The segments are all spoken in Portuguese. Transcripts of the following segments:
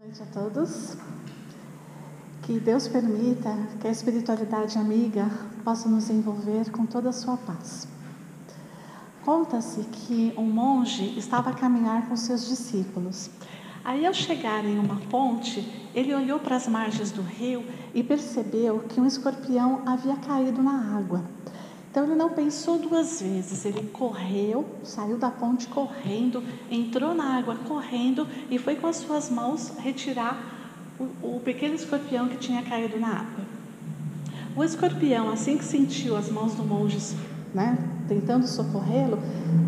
Boa noite a todos. Que Deus permita que a espiritualidade amiga possa nos envolver com toda a sua paz. Conta-se que um monge estava a caminhar com seus discípulos. Aí, ao chegar em uma ponte, ele olhou para as margens do rio e percebeu que um escorpião havia caído na água. Então ele não pensou duas vezes, ele correu, saiu da ponte correndo, entrou na água correndo e foi com as suas mãos retirar o pequeno escorpião que tinha caído na água. O escorpião, assim que sentiu as mãos do monge, tentando socorrê-lo,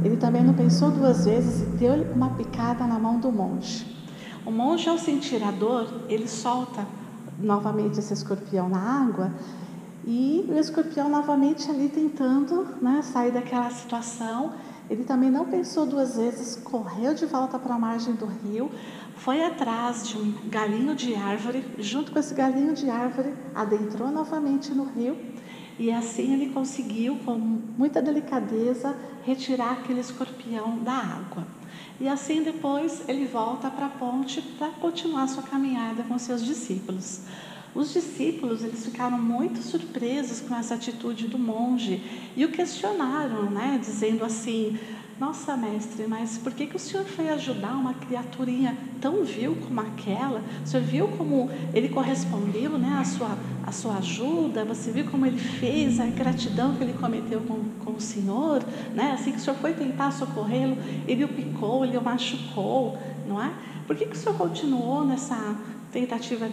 ele também não pensou duas vezes e deu-lhe uma picada na mão do monge. O monge, ao sentir a dor, ele solta novamente esse escorpião na água. E o escorpião novamente ali tentando sair daquela situação. Ele também não pensou duas vezes, correu de volta para a margem do rio, foi atrás de um galinho de árvore, junto com esse galinho de árvore, adentrou novamente no rio e assim ele conseguiu, com muita delicadeza, retirar aquele escorpião da água. E assim depois ele volta para a ponte para continuar sua caminhada com seus discípulos. Os discípulos, eles ficaram muito surpresos com essa atitude do monge e o questionaram, dizendo assim: nossa, mestre, mas por que o senhor foi ajudar uma criaturinha tão vil como aquela? O senhor viu como ele correspondeu, a sua ajuda? Você viu como ele fez, a gratidão que ele cometeu com o senhor? Assim que o senhor foi tentar socorrê-lo, ele o picou, ele o machucou, não é? Por que o senhor continuou nessa tentativa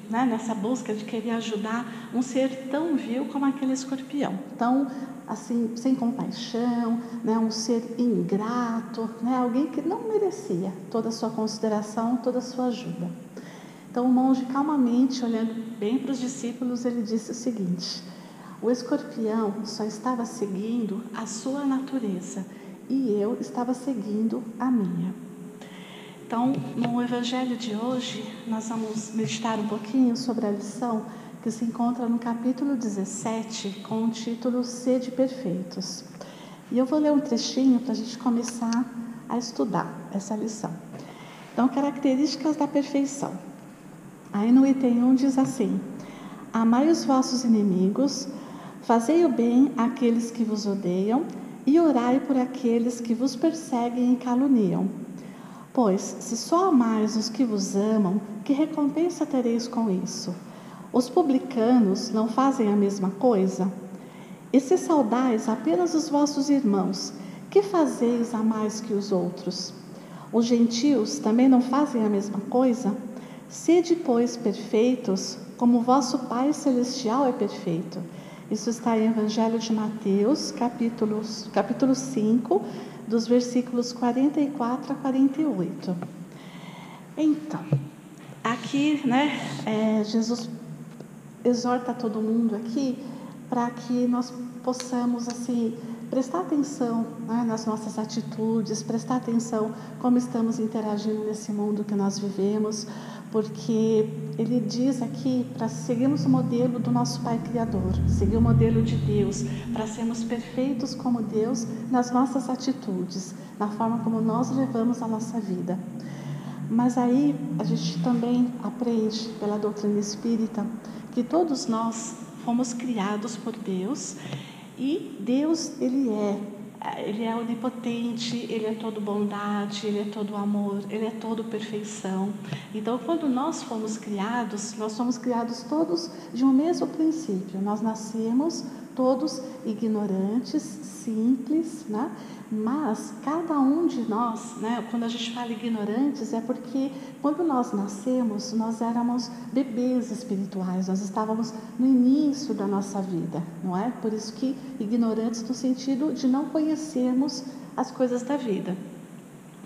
nessa busca de querer ajudar um ser tão vil como aquele escorpião? Tão, assim, sem compaixão, um ser ingrato, alguém que não merecia toda a sua consideração, toda a sua ajuda. Então o monge, calmamente, olhando bem para os discípulos, ele disse o seguinte: o escorpião só estava seguindo a sua natureza e eu estava seguindo a minha. Então, no Evangelho de hoje, nós vamos meditar um pouquinho sobre a lição que se encontra no capítulo 17, com o título Sede Perfeitos. E eu vou ler um trechinho para a gente começar a estudar essa lição. Então, características da perfeição. Aí no item 1 diz assim: amai os vossos inimigos, fazei o bem àqueles que vos odeiam e orai por aqueles que vos perseguem e caluniam. Pois, se só amais os que vos amam, que recompensa tereis com isso? Os publicanos não fazem a mesma coisa? E se saudais apenas os vossos irmãos, que fazeis a mais que os outros? Os gentios também não fazem a mesma coisa? Sede, pois, perfeitos, como vosso Pai Celestial é perfeito. Isso está em Evangelho de Mateus, capítulo 5, dos versículos 44 a 48. Então, aqui, Jesus exorta todo mundo aqui para que nós possamos, assim, prestar atenção nas nossas atitudes, prestar atenção como estamos interagindo nesse mundo que nós vivemos, porque ele diz aqui para seguirmos o modelo do nosso Pai Criador, seguir o modelo de Deus, para sermos perfeitos como Deus nas nossas atitudes, na forma como nós levamos a nossa vida. Mas aí a gente também aprende pela doutrina espírita que todos nós fomos criados por Deus e Deus, Ele é onipotente, Ele é todo bondade, Ele é todo amor, Ele é todo perfeição. Então, quando nós somos criados todos de um mesmo princípio. Nós nascemos todos ignorantes, simples, mas cada um de nós, quando a gente fala ignorantes, é porque quando nós nascemos, nós éramos bebês espirituais, nós estávamos no início da nossa vida, não é? Por isso que ignorantes no sentido de não conhecermos as coisas da vida.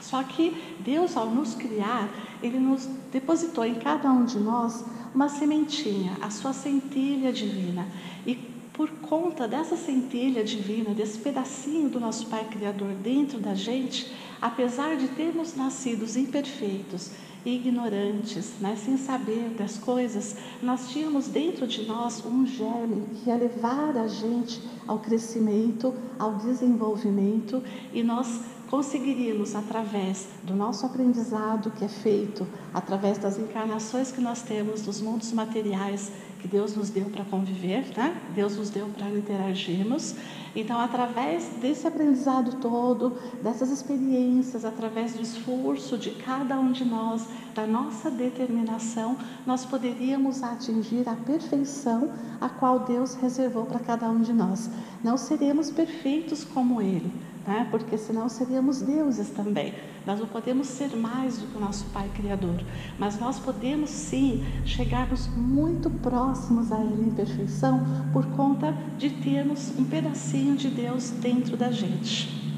Só que Deus, ao nos criar, Ele nos depositou em cada um de nós uma sementinha, a sua centelha divina. E por conta dessa centelha divina, desse pedacinho do nosso Pai Criador dentro da gente, apesar de termos nascido imperfeitos e ignorantes, sem saber das coisas, nós tínhamos dentro de nós um germe que ia levar a gente ao crescimento, ao desenvolvimento, e nós conseguiríamos, através do nosso aprendizado que é feito, através das encarnações que nós temos nos mundos materiais que Deus nos deu para conviver, né? Deus nos deu para interagirmos. Então, através desse aprendizado todo, dessas experiências, através do esforço de cada um de nós, da nossa determinação, nós poderíamos atingir a perfeição a qual Deus reservou para cada um de nós. Não seremos perfeitos como Ele, né? Porque senão seríamos deuses também. Nós não podemos ser mais do que o nosso Pai Criador, mas nós podemos sim chegarmos muito próximos a Ele em perfeição por conta de termos um pedacinho de Deus dentro da gente.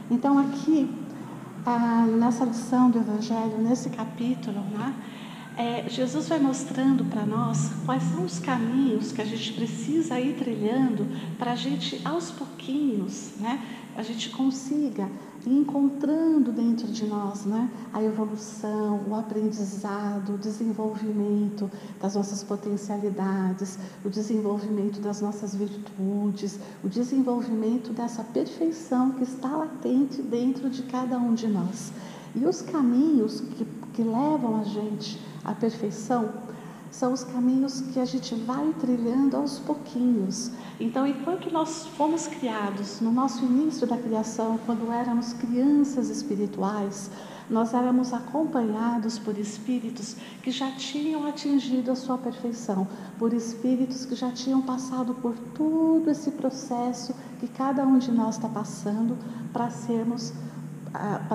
Então aqui, nessa lição do Evangelho, nesse capítulo, né, Jesus vai mostrando para nós quais são os caminhos que a gente precisa ir trilhando para a gente, aos pouquinhos, né, a gente consiga ir encontrando dentro de nós, né, a evolução, o aprendizado, o desenvolvimento das nossas potencialidades, o desenvolvimento das nossas virtudes, o desenvolvimento dessa perfeição que está latente dentro de cada um de nós. E os caminhos que levam a gente à perfeição são os caminhos que a gente vai trilhando aos pouquinhos. Então, enquanto nós fomos criados, no nosso início da criação, quando éramos crianças espirituais, nós éramos acompanhados por espíritos que já tinham atingido a sua perfeição, por espíritos que já tinham passado por todo esse processo que cada um de nós está passando para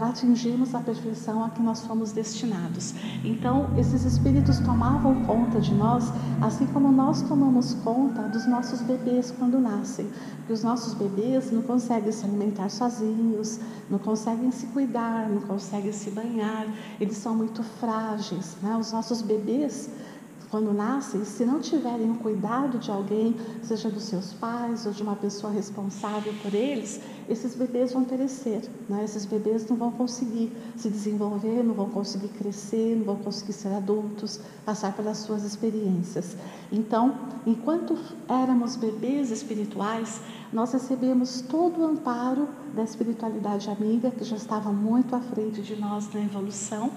atingirmos a perfeição a que nós fomos destinados. Então, esses espíritos tomavam conta de nós, assim como nós tomamos conta dos nossos bebês quando nascem. Porque os nossos bebês não conseguem se alimentar sozinhos, não conseguem se cuidar, não conseguem se banhar, eles são muito frágeis, né? Os nossos bebês, quando nascem, se não tiverem o cuidado de alguém, seja dos seus pais ou de uma pessoa responsável por eles, esses bebês vão perecer, né? Esses bebês não vão conseguir se desenvolver, não vão conseguir crescer, não vão conseguir ser adultos, passar pelas suas experiências. Então, enquanto éramos bebês espirituais, nós recebemos todo o amparo da espiritualidade amiga, que já estava muito à frente de nós na evolução,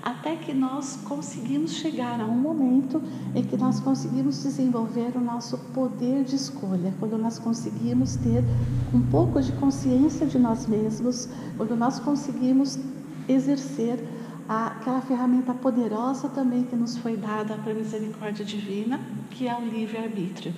até que nós conseguimos chegar a um momento em que nós conseguimos desenvolver o nosso poder de escolha, quando nós conseguimos ter um pouco de consciência de nós mesmos, quando nós conseguimos exercer aquela ferramenta poderosa também que nos foi dada pela misericórdia divina, que é o livre-arbítrio.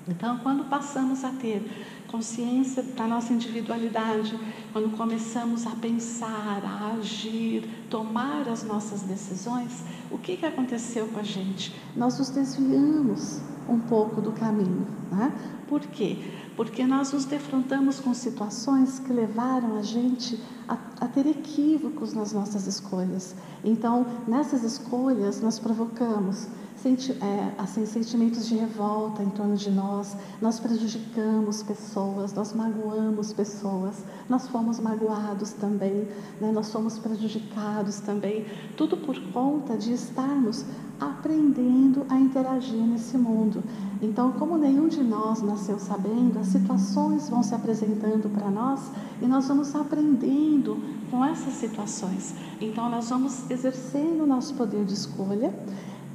Então, quando passamos a ter consciência da nossa individualidade, quando começamos a pensar, a agir, tomar as nossas decisões, o que aconteceu com a gente? Nós nos desviamos um pouco do caminho, né? Por quê? Porque nós nos defrontamos com situações que levaram a gente a ter equívocos nas nossas escolhas. Então, nessas escolhas, nós provocamos sentimentos de revolta em torno de nós prejudicamos pessoas, nós magoamos pessoas, nós fomos magoados também, né? Nós fomos prejudicados também, tudo por conta de estarmos aprendendo a interagir nesse mundo. Então, como nenhum de nós nasceu sabendo, as situações vão se apresentando para nós e nós vamos aprendendo com essas situações. Então, nós vamos exercendo o nosso poder de escolha.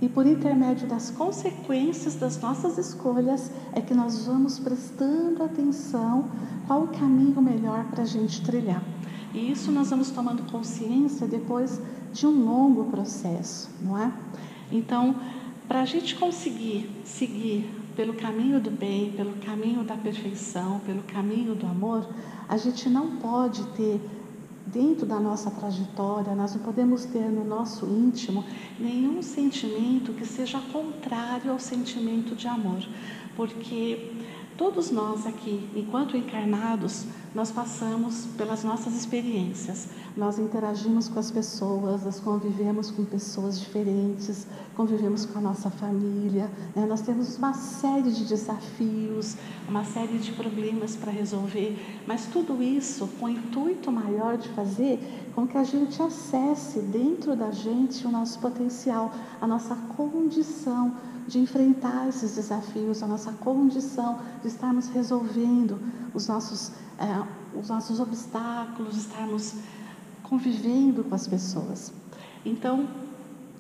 E por intermédio das consequências das nossas escolhas é que nós vamos prestando atenção qual o caminho melhor para a gente trilhar. E isso nós vamos tomando consciência depois de um longo processo, não é? Então, para a gente conseguir seguir pelo caminho do bem, pelo caminho da perfeição, pelo caminho do amor, a gente não pode ter dentro da nossa trajetória, nós não podemos ter no nosso íntimo nenhum sentimento que seja contrário ao sentimento de amor, porque todos nós aqui, enquanto encarnados, nós passamos pelas nossas experiências, nós interagimos com as pessoas, nós convivemos com pessoas diferentes, convivemos com a nossa família, né? Nós temos uma série de desafios, uma série de problemas para resolver, mas tudo isso com o intuito maior de fazer com que a gente acesse dentro da gente o nosso potencial, a nossa condição de enfrentar esses desafios, a nossa condição de estarmos resolvendo os nossos os nossos obstáculos, estarmos convivendo com as pessoas. Então,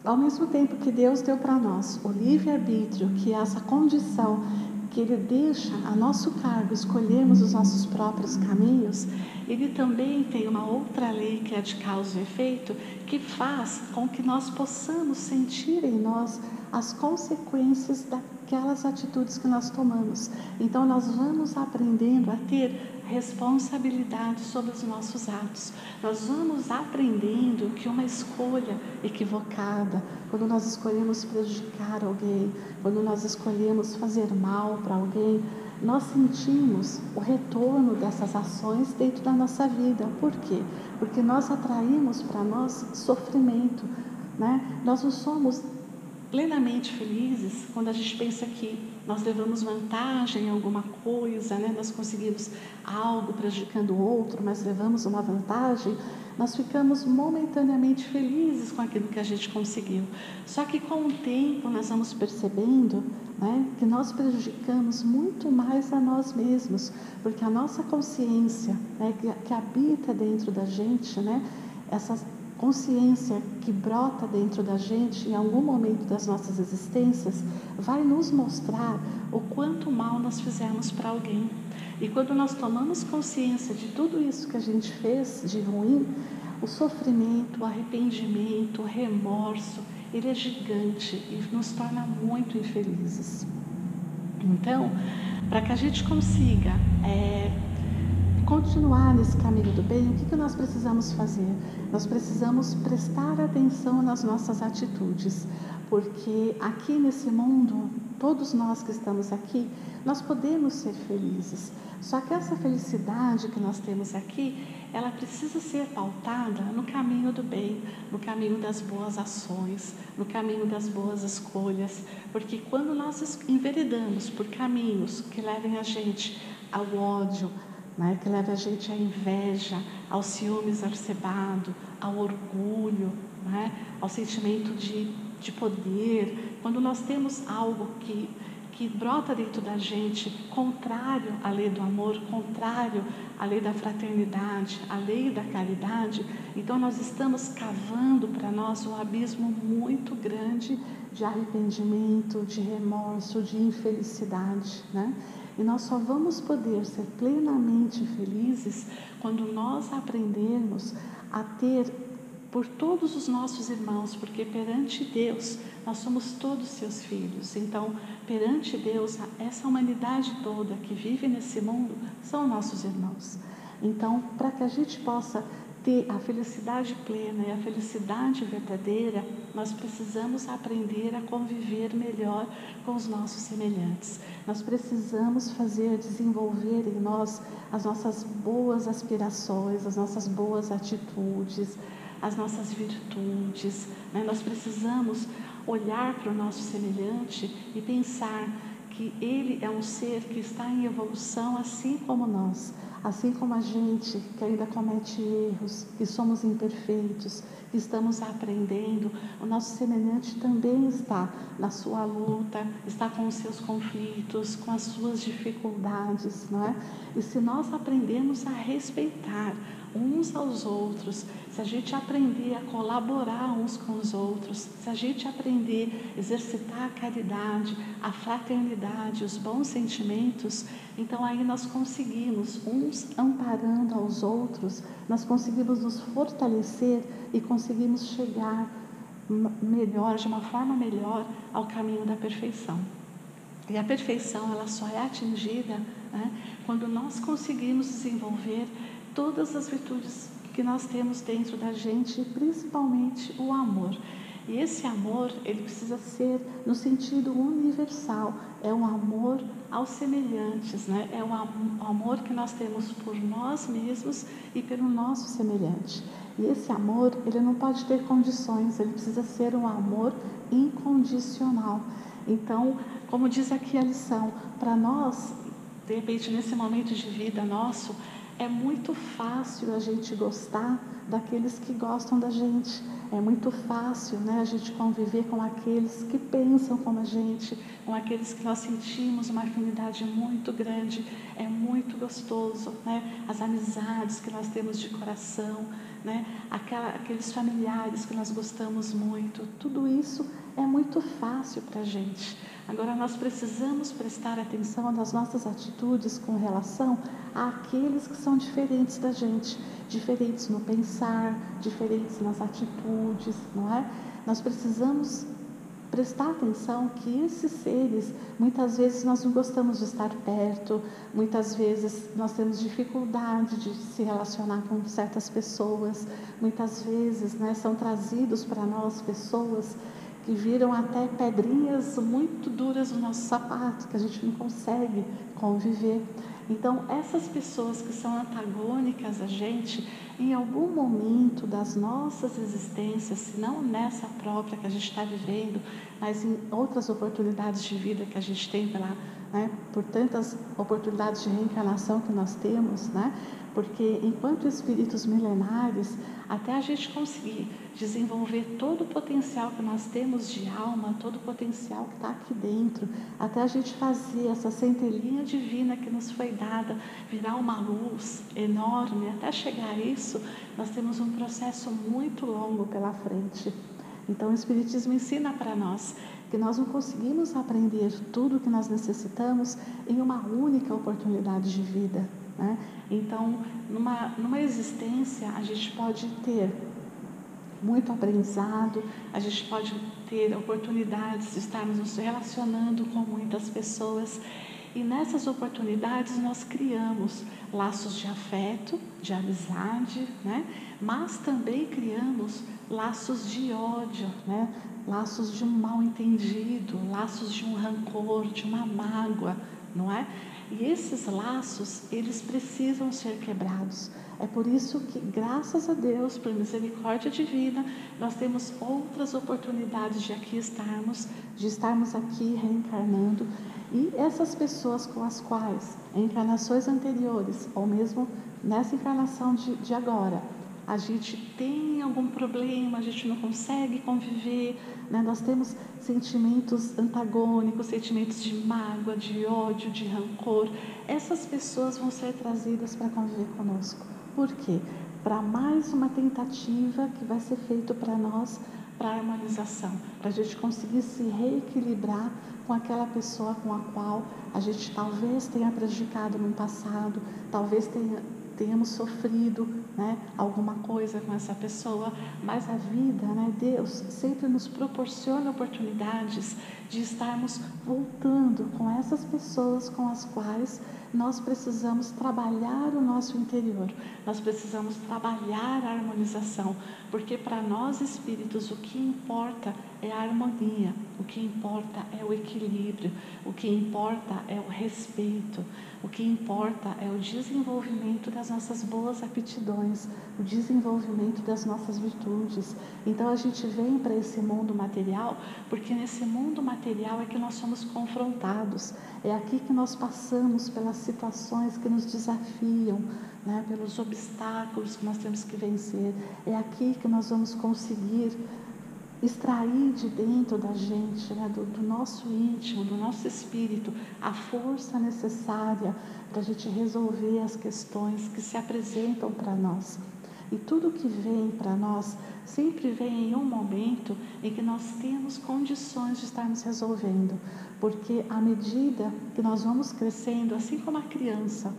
ao mesmo tempo que Deus deu para nós o livre-arbítrio, que é essa condição que Ele deixa a nosso cargo escolhermos os nossos próprios caminhos, Ele também tem uma outra lei, que é a de causa e efeito, que faz com que nós possamos sentir em nós as consequências daquelas atitudes que nós tomamos. Então nós vamos aprendendo a ter responsabilidade sobre os nossos atos. Nós vamos aprendendo que uma escolha equivocada, quando nós escolhemos prejudicar alguém, quando nós escolhemos fazer mal para alguém, nós sentimos o retorno dessas ações dentro da nossa vida. Por quê? Porque nós atraímos para nós sofrimento, né? Nós não somos plenamente felizes quando a gente pensa que nós levamos vantagem em alguma coisa, né? Nós conseguimos algo prejudicando o outro, mas levamos uma vantagem, nós ficamos momentaneamente felizes com aquilo que a gente conseguiu. Só que com o tempo nós vamos percebendo, né, que nós prejudicamos muito mais a nós mesmos, porque a nossa consciência, né, que habita dentro da gente, né, essa consciência que brota dentro da gente em algum momento das nossas existências, vai nos mostrar o quanto mal nós fizemos para alguém. E quando nós tomamos consciência de tudo isso que a gente fez de ruim, o sofrimento, o arrependimento, o remorso, ele é gigante e nos torna muito infelizes. Então, para que a gente consiga continuar nesse caminho do bem, o que nós precisamos fazer? Nós precisamos prestar atenção nas nossas atitudes, porque aqui nesse mundo, todos nós que estamos aqui, nós podemos ser felizes. Só que essa felicidade que nós temos aqui, ela precisa ser pautada no caminho do bem, no caminho das boas ações, no caminho das boas escolhas, porque quando nós enveredamos por caminhos que levem a gente ao ódio, né, que leva a gente à inveja, ao ciúme exacerbado, ao orgulho, né, ao sentimento de poder, quando nós temos algo que brota dentro da gente, contrário à lei do amor, contrário à lei da fraternidade, à lei da caridade, então nós estamos cavando para nós um abismo muito grande de arrependimento, de remorso, de infelicidade, né? E nós só vamos poder ser plenamente felizes quando nós aprendermos a ter por todos os nossos irmãos, porque perante Deus nós somos todos seus filhos. Então, perante Deus, essa humanidade toda que vive nesse mundo são nossos irmãos. Então, para que a gente possa ter a felicidade plena e a felicidade verdadeira, nós precisamos aprender a conviver melhor com os nossos semelhantes. Nós precisamos desenvolver em nós as nossas boas aspirações, as nossas boas atitudes, as nossas virtudes, né? Nós precisamos olhar para o nosso semelhante e pensar que ele é um ser que está em evolução assim como nós, assim como a gente que ainda comete erros, que somos imperfeitos, que estamos aprendendo, o nosso semelhante também está na sua luta, está com os seus conflitos, com as suas dificuldades, não é? E se nós aprendemos a respeitar uns aos outros, se a gente aprender a colaborar uns com os outros, se a gente aprender a exercitar a caridade, a fraternidade, os bons sentimentos, então aí nós conseguimos, uns amparando aos outros, nós conseguimos nos fortalecer e conseguimos chegar melhor, de uma forma melhor, ao caminho da perfeição. E a perfeição, ela só é atingida, né, quando nós conseguimos desenvolver todas as virtudes que nós temos dentro da gente, amor, o amor. E esse amor, ele precisa ser no sentido universal, é um amor aos semelhantes, né? É o amor que nós temos por nós mesmos e pelo nosso semelhante. E esse amor, ele não pode ter condições, ele precisa ser um amor incondicional. Então, como diz aqui a lição, para nós, de repente, nesse momento de vida nosso, é muito fácil a gente gostar daqueles que gostam da gente. É muito fácil, né, a gente conviver com aqueles que pensam como a gente, com aqueles que nós sentimos uma afinidade muito grande. É muito gostoso, né, as amizades que nós temos de coração, né, aqueles familiares que nós gostamos muito. Tudo isso é muito fácil para a gente. Agora nós precisamos prestar atenção nas nossas atitudes com relação àqueles que são diferentes da gente, diferentes no pensar, diferentes nas atitudes, não é? Nós precisamos prestar atenção que esses seres, muitas vezes nós não gostamos de estar perto, muitas vezes nós temos dificuldade de se relacionar com certas pessoas, muitas vezes, né, são trazidos para nós pessoas que viram até pedrinhas muito duras no nosso sapato, que a gente não consegue conviver. Então, essas pessoas que são antagônicas a gente, em algum momento das nossas existências, se não nessa própria que a gente está vivendo, mas em outras oportunidades de vida que a gente tem por tantas oportunidades de reencarnação que nós temos, né? Porque enquanto espíritos milenares, até a gente conseguir desenvolver todo o potencial que nós temos de alma, todo o potencial que está aqui dentro, até a gente fazer essa centelhinha divina que nos foi dada, virar uma luz enorme, até chegar a isso, nós temos um processo muito longo pela frente. Então o Espiritismo ensina para nós que nós não conseguimos aprender tudo o que nós necessitamos em uma única oportunidade de vida, né? Então, numa existência, a gente pode ter muito aprendizado, a gente pode ter oportunidades de estarmos nos relacionando com muitas pessoas, e nessas oportunidades nós criamos laços de afeto, de amizade, né? Mas também criamos laços de ódio, né? Laços de um mal entendido, laços de um rancor, de uma mágoa, não é? E esses laços, eles precisam ser quebrados. É por isso que, graças a Deus, por misericórdia divina, nós temos outras oportunidades de estarmos aqui reencarnando. E essas pessoas com as quais, em encarnações anteriores, ou mesmo nessa encarnação de agora, a gente tem algum problema, a gente não consegue conviver, né? Nós temos sentimentos antagônicos, sentimentos de mágoa, de ódio, de rancor. Essas pessoas vão ser trazidas para conviver conosco. Por quê? Para mais uma tentativa que vai ser feita para nós, para a harmonização, para a gente conseguir se reequilibrar com aquela pessoa com a qual a gente talvez tenha prejudicado no passado, talvez tenhamos sofrido, né, alguma coisa com essa pessoa, mas a vida, né, Deus sempre nos proporciona oportunidades de estarmos voltando com essas pessoas com as quais nós precisamos trabalhar o nosso interior, nós precisamos trabalhar a harmonização, porque para nós espíritos o que importa é a harmonia, o que importa é o equilíbrio, o que importa é o respeito, o que importa é o desenvolvimento das nossas boas aptidões, o desenvolvimento das nossas virtudes. Então a gente vem para esse mundo material, porque nesse mundo material é que nós somos confrontados, é aqui que nós passamos pelas situações que nos desafiam, né, pelos obstáculos que nós temos que vencer, é aqui que nós vamos conseguir extrair de dentro da gente, né, do nosso íntimo, do nosso espírito, a força necessária para a gente resolver as questões que se apresentam para nós. E tudo que vem para nós sempre vem em um momento em que nós temos condições de estarmos resolvendo, porque à medida que nós vamos crescendo, assim como a criança,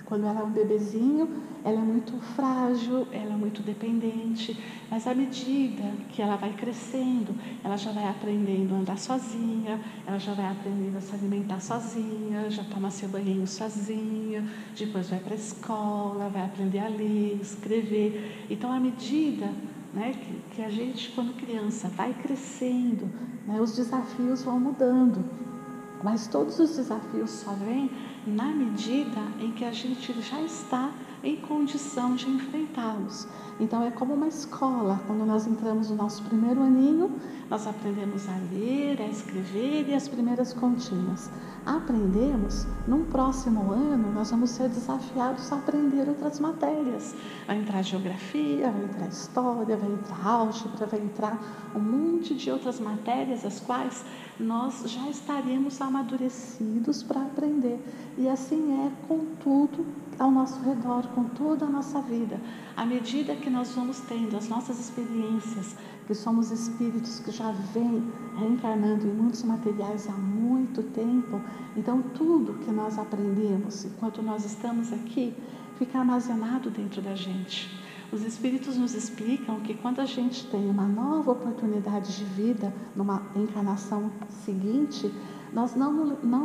quando ela é um bebezinho, ela é muito frágil, ela é muito dependente, mas à medida que ela vai crescendo, ela já vai aprendendo a andar sozinha, ela já vai aprendendo a se alimentar sozinha, já toma seu banho sozinha, depois vai para a escola, vai aprender a ler, escrever. Então, à medida, né, que a gente, quando criança, vai crescendo, né, os desafios vão mudando, mas todos os desafios só vêm na medida em que a gente já está em condição de enfrentá-los. Então é como uma escola, quando nós entramos no nosso primeiro aninho, nós aprendemos a ler, a escrever e as primeiras continhas. Aprendemos, num próximo ano nós vamos ser desafiados a aprender outras matérias. Vai entrar geografia, vai entrar história, vai entrar álgebra, vai entrar um monte de outras matérias, as quais nós já estaremos amadurecidos para aprender. E assim é com tudo ao nosso redor, com toda a nossa vida. À medida que nós vamos tendo as nossas experiências, que somos espíritos que já vêm reencarnando em muitos materiais há muito tempo, então tudo que nós aprendemos enquanto nós estamos aqui fica armazenado dentro da gente. Os espíritos nos explicam que quando a gente tem uma nova oportunidade de vida numa encarnação seguinte, nós não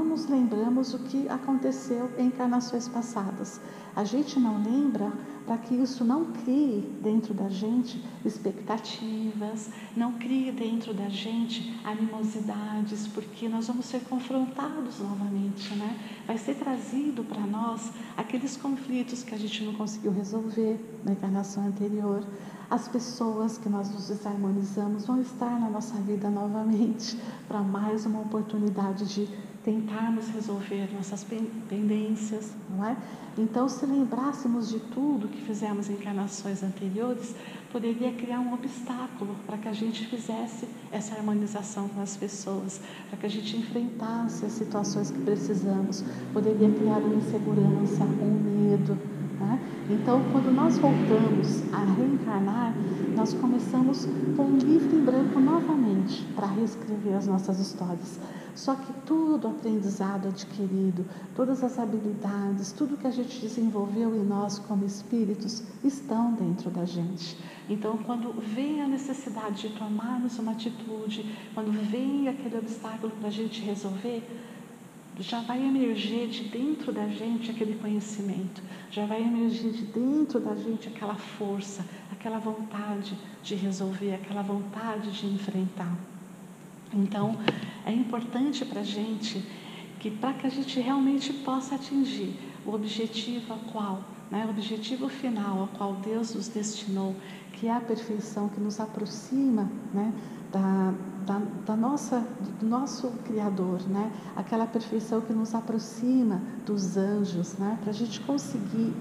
nos lembramos o que aconteceu em encarnações passadas. A gente não lembra para que isso não crie dentro da gente expectativas, não crie dentro da gente animosidades, porque nós vamos ser confrontados novamente, né? Vai ser trazido para nós aqueles conflitos que a gente não conseguiu resolver na encarnação anterior. As pessoas que nós nos desarmonizamos vão estar na nossa vida novamente para mais uma oportunidade de tentarmos resolver nossas pendências, não é? Então, se lembrássemos de tudo que fizemos em encarnações anteriores, poderia criar um obstáculo para que a gente fizesse essa harmonização com as pessoas, para que a gente enfrentasse as situações que precisamos, poderia criar uma insegurança, um medo, né? Então, quando nós voltamos a reencarnar, nós começamos com um livro em branco novamente para reescrever as nossas histórias. Só que todo o aprendizado adquirido, todas as habilidades, tudo que a gente desenvolveu em nós como espíritos, estão dentro da gente. Então, quando vem a necessidade de tomarmos uma atitude, quando vem aquele obstáculo para a gente resolver, já vai emergir de dentro da gente aquele conhecimento, já vai emergir de dentro da gente aquela força, aquela vontade de resolver, aquela vontade de enfrentar. Então, é importante para a gente que, para que a gente realmente possa atingir o objetivo a qual, né, o objetivo final a qual Deus nos destinou, que é a perfeição que nos aproxima, né, do nosso Criador, né, aquela perfeição que nos aproxima dos anjos, né, para a gente conseguir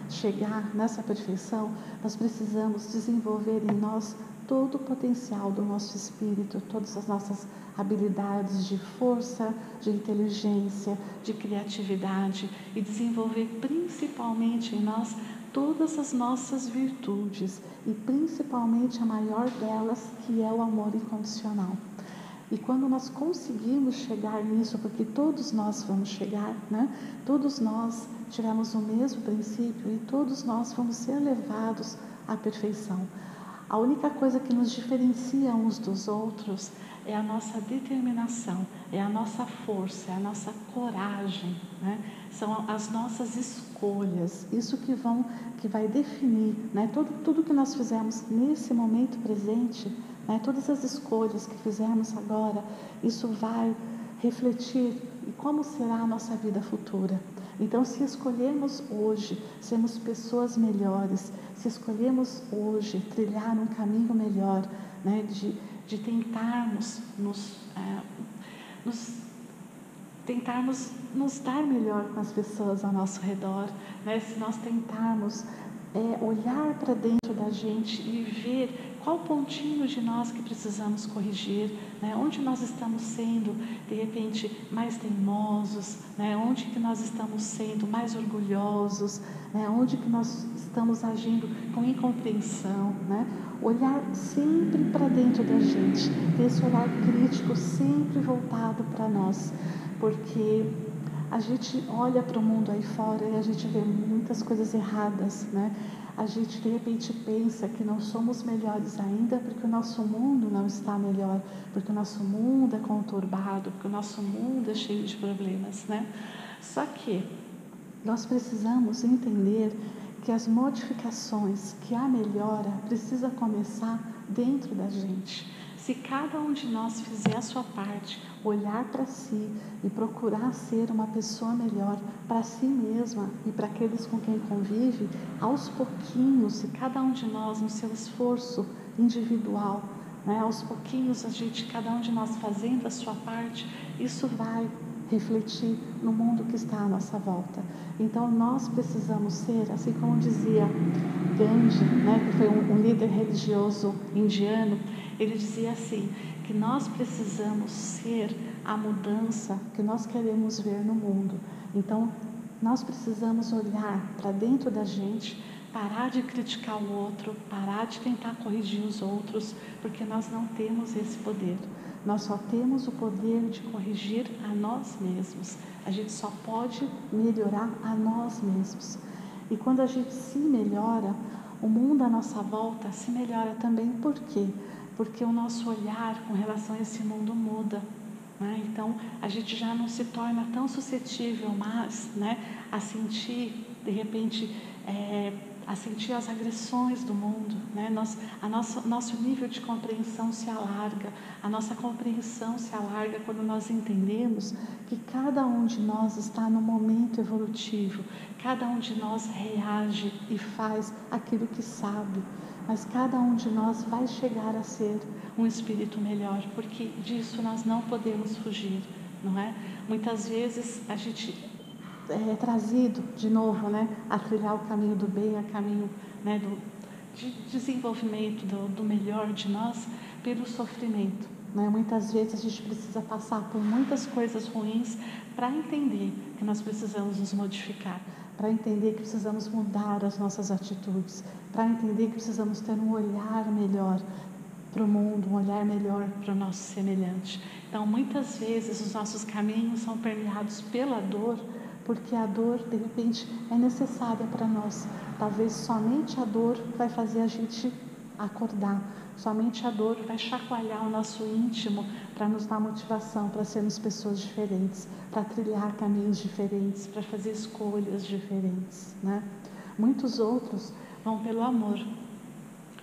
chegar nessa perfeição, nós precisamos desenvolver em nós todo o potencial do nosso espírito, todas as nossas habilidades de força, de inteligência, de criatividade e desenvolver principalmente em nós todas as nossas virtudes e principalmente a maior delas, que é o amor incondicional. E quando nós conseguimos chegar nisso, porque todos nós vamos chegar, né? Todos nós tivemos o mesmo princípio e todos nós vamos ser levados à perfeição. A única coisa que nos diferencia uns dos outros é a nossa determinação, é a nossa força, é a nossa coragem, né? São as nossas escolhas, isso que vai definir, né? Tudo que nós fizemos nesse momento presente, né? Todas as escolhas que fizemos agora, isso vai refletir em como será a nossa vida futura. Então, se escolhermos hoje sermos pessoas melhores, se escolhermos hoje trilhar um caminho melhor, né, de tentarmos tentarmos nos dar melhor com as pessoas ao nosso redor, né, se nós tentarmos olhar para dentro da gente e ver qual pontinho de nós que precisamos corrigir, né? Onde nós estamos sendo, de repente, mais teimosos, né? Onde que nós estamos sendo mais orgulhosos, né? Onde que nós estamos agindo com incompreensão, né? Olhar sempre para dentro da gente, ter esse olhar crítico sempre voltado para nós, porque a gente olha para o mundo aí fora e a gente vê muitas coisas erradas, né? A gente de repente pensa que não somos melhores ainda porque o nosso mundo não está melhor, porque o nosso mundo é conturbado, porque o nosso mundo é cheio de problemas, né? Só que nós precisamos entender que as modificações, que a melhora precisa começar dentro da gente. Se cada um de nós fizer a sua parte, olhar para si e procurar ser uma pessoa melhor para si mesma e para aqueles com quem convive, aos pouquinhos, se cada um de nós no seu esforço individual, aos pouquinhos cada um de nós fazendo a sua parte, isso vai refletir no mundo que está à nossa volta. Então nós precisamos ser, assim como dizia Gandhi, que foi um líder religioso indiano, ele dizia assim, que nós precisamos ser a mudança que nós queremos ver no mundo. Então nós precisamos olhar para dentro da gente, parar de criticar o outro, parar de tentar corrigir os outros, porque nós não temos esse poder. Nós só temos o poder de corrigir a nós mesmos. A gente só pode melhorar a nós mesmos. E quando a gente se melhora, o mundo à nossa volta se melhora também. Por quê? Porque o nosso olhar com relação a esse mundo muda. Então, a gente já não se torna tão suscetível mais a sentir, de repente, a sentir as agressões do mundo, nosso nível de compreensão se alarga, a nossa compreensão se alarga quando nós entendemos que cada um de nós está no momento evolutivo, cada um de nós reage e faz aquilo que sabe, mas cada um de nós vai chegar a ser um espírito melhor, porque disso nós não podemos fugir, não é? Muitas vezes a gente é trazido de novo, a trilhar o caminho do bem, a caminho de desenvolvimento do melhor de nós pelo sofrimento. Muitas vezes a gente precisa passar por muitas coisas ruins para entender que nós precisamos nos modificar, para entender que precisamos mudar as nossas atitudes, para entender que precisamos ter um olhar melhor para o mundo, um olhar melhor para o nosso semelhante. Então, muitas vezes os nossos caminhos são permeados pela dor, porque a dor, de repente, é necessária para nós. Talvez somente a dor vai fazer a gente acordar, somente a dor vai chacoalhar o nosso íntimo para nos dar motivação para sermos pessoas diferentes, para trilhar caminhos diferentes, para fazer escolhas diferentes, Muitos outros vão pelo amor,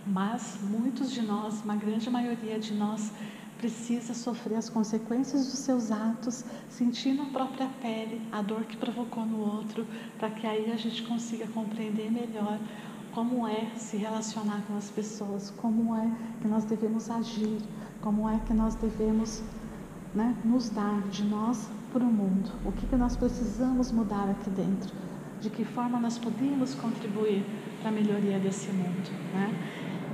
mas muitos de nós, uma grande maioria de nós, precisa sofrer as consequências dos seus atos, sentir na própria pele a dor que provocou no outro, para que aí a gente consiga compreender melhor como é se relacionar com as pessoas, como é que nós devemos agir, como é que nós devemos nos dar de nós para o mundo, o que nós precisamos mudar aqui dentro, de que forma nós podemos contribuir para a melhoria desse mundo,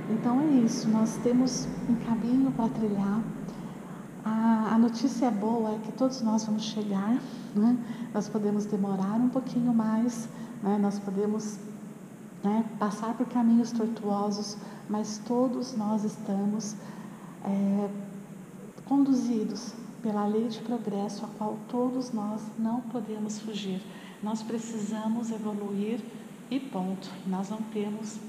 Então é isso, nós temos um caminho para trilhar. A notícia boa é que todos nós vamos chegar, Nós podemos demorar um pouquinho mais, Nós podemos passar por caminhos tortuosos, mas todos nós estamos conduzidos pela lei de progresso, a qual todos nós não podemos fugir. Nós precisamos evoluir e ponto, nós não temos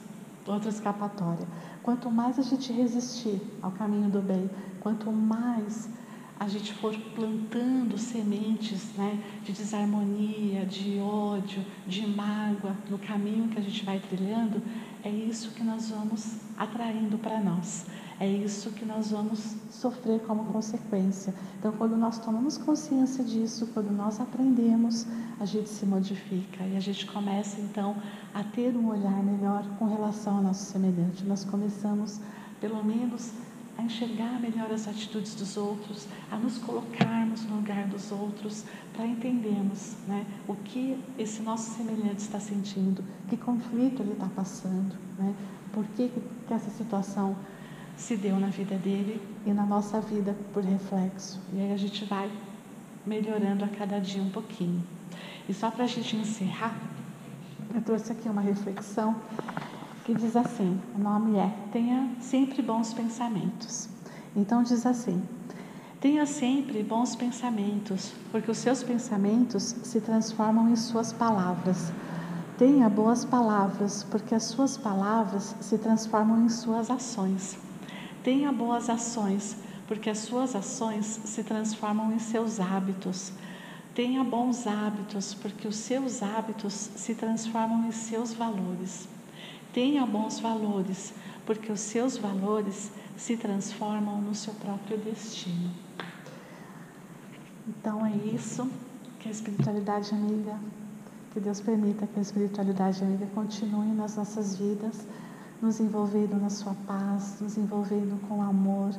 outra escapatória. Quanto mais a gente resistir ao caminho do bem, quanto mais a gente for plantando sementes de desarmonia, de ódio, de mágoa no caminho que a gente vai trilhando, é isso que nós vamos atraindo para nós, é isso que nós vamos sofrer como consequência. Então, quando nós tomamos consciência disso, quando nós aprendemos, a gente se modifica e a gente começa então a ter um olhar melhor com relação ao nosso semelhante. Nós começamos, pelo menos, a enxergar melhor as atitudes dos outros, a nos colocarmos no lugar dos outros, para entendermos o que esse nosso semelhante está sentindo, que conflito ele está passando, por que essa situação se deu na vida dele e na nossa vida por reflexo. E aí a gente vai melhorando a cada dia um pouquinho. E só para a gente encerrar, eu trouxe aqui uma reflexão que diz assim, o nome é Tenha Sempre Bons Pensamentos. Então diz assim, tenha sempre bons pensamentos, porque os seus pensamentos se transformam em suas palavras. Tenha boas palavras, porque as suas palavras se transformam em suas ações. Tenha boas ações, porque as suas ações se transformam em seus hábitos. Tenha bons hábitos, porque os seus hábitos se transformam em seus valores. Tenha bons valores, porque os seus valores se transformam no seu próprio destino. Então é isso, que a espiritualidade amiga, que Deus permita que a espiritualidade amiga continue nas nossas vidas, nos envolvendo na sua paz, nos envolvendo com amor,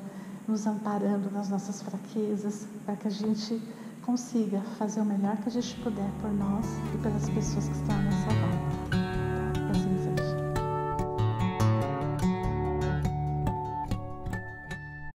nos amparando nas nossas fraquezas, para que a gente consiga fazer o melhor que a gente puder por nós e pelas pessoas que estão à nossa volta.